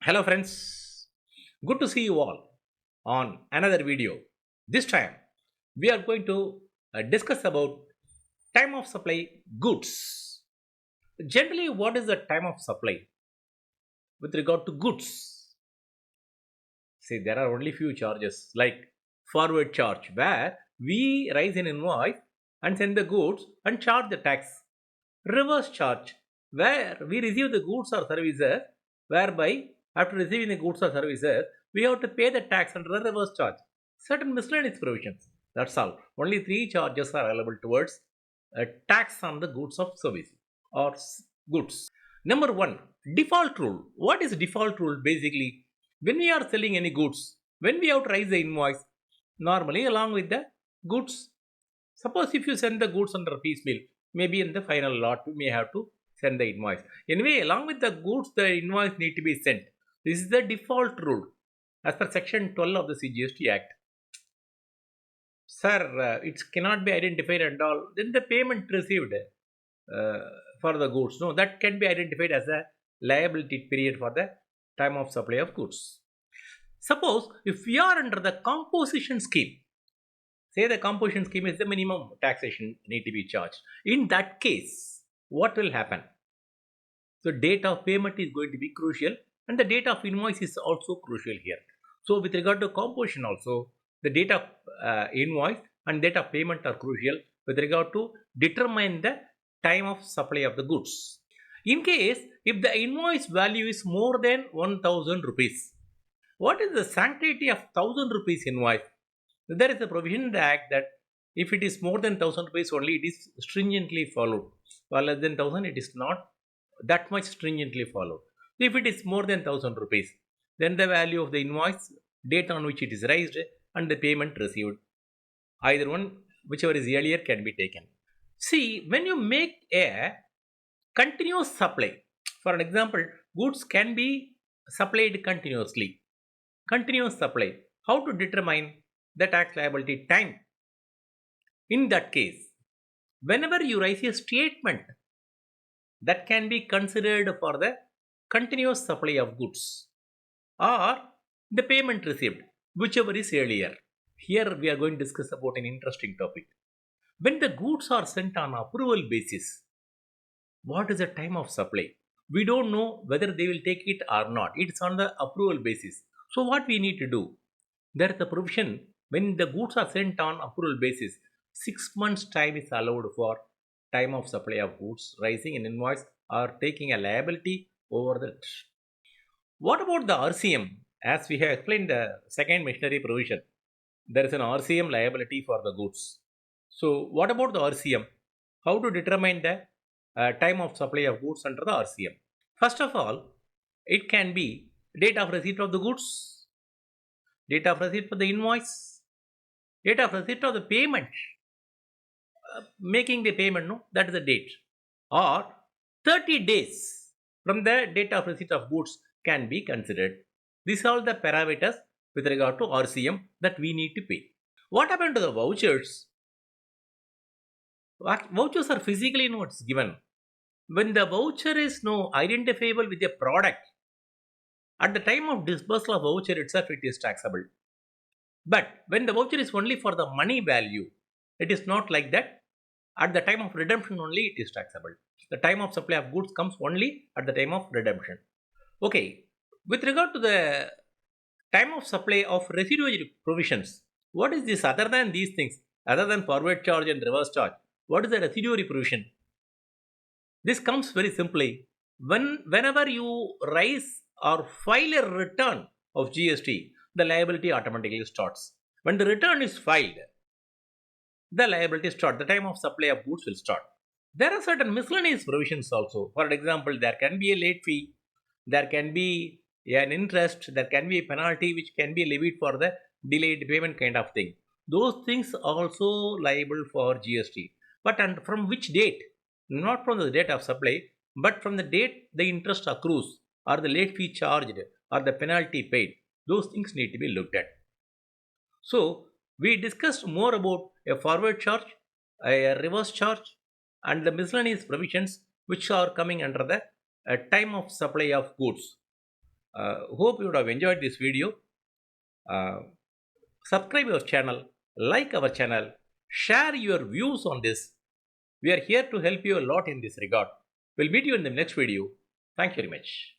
Hello friends, good to see you all on another video. This time we are going to discuss about time of supply goods. Generally, what is the time of supply with regard to goods? See, there are only few charges like forward charge where we raise an invoice and send the goods and charge the tax. Reverse charge where we receive the goods or services whereby after receiving the goods or services we have to pay the tax under the reverse charge. Certain miscellaneous provisions, that's all. Only three charges are available towards a tax on the goods of service or goods. Number one, default rule. What is default rule? Basically, when we are selling any goods, when we have to raise the invoice, normally along with the goods, suppose if you send the goods under piecemeal, maybe in the final lot, you may have to send the invoice. Anyway, along with the goods, the invoice need to be sent. This is the default rule as per section 12 of the CGST Act. Sir, it cannot be identified and all. Then the payment received for the goods, no, that can be identified as a liability period for the time of supply of goods. Suppose if we are under the composition scheme, say the composition scheme is the minimum taxation need to be charged. In that case, what will happen? So date of payment is going to be crucial and the date of invoice is also crucial here. So with regard to composition also, the date of invoice and date of payment are crucial with regard to determine the time of supply of the goods. In case if the invoice value is more than 1000 rupees, what is the sanctity of 1000 rupees invoice? There is a provision in the act that if it is more than 1000 rupees only, it is stringently followed. For less than 1000, it is not that much stringently followed. If it is more than 1000 rupees, then the value of the invoice, date on which it is raised, and the payment received, either one, whichever is earlier, can be taken. See, when you make a continuous supply, for an example, goods can be supplied continuously. Continuous supply. How to determine the tax liability time? In that case, whenever you raise a statement that can be considered for the continuous supply of goods or the payment received, whichever is earlier. Here we are going to discuss about an interesting topic. When the goods are sent on approval basis, what is the time of supply? We don't know whether they will take it or not. It's on the approval basis. So what we need to do? There is a provision when the goods are sent on approval basis, 6 months time is allowed for time of supply of goods, raising an invoice or taking a liability over that. What about the RCM? As we have explained the second machinery provision, there is an RCM liability for the goods. So what about the RCM? How to determine the time of supply of goods under the RCM? First of all, it can be date of receipt of the goods, date of receipt for the invoice, date of receipt of the payment, making the payment, no, that is the date, or 30 days from the date of receipt of goods can be considered. These are all the parameters with regard to RCM that we need to pay. What happened to the vouchers? Vouchers are physically notes given. When the voucher is no identifiable with a product, at the time of disbursal of voucher itself, it is taxable. But when the voucher is only for the money value, it is not like that. At the time of redemption only, it is taxable. The time of supply of goods comes only at the time of redemption. Okay, with regard to the time of supply of residuary provisions, what is this other than these things? Other than forward charge and reverse charge, what is the residuary provision? This comes very simply. Whenever you raise or file a return of GST, the liability automatically starts. When the return is filed, the liability starts. The time of supply of goods will start. There are certain miscellaneous provisions also. For example, there can be a late fee, there can be an interest, there can be a penalty which can be levied for the delayed payment kind of thing. Those things also liable for GST. But and from which date? Not from the date of supply, but from the date the interest accrues or the late fee charged or the penalty paid. Those things need to be looked at. So we discussed more about a forward charge, a reverse charge, and the miscellaneous provisions which are coming under the time of supply of goods. Hope you would have enjoyed this video. Uh, Subscribe our channel, like our channel, share your views on this. We are here to help you a lot in this regard. We'll meet you in the next video. Thank you very much.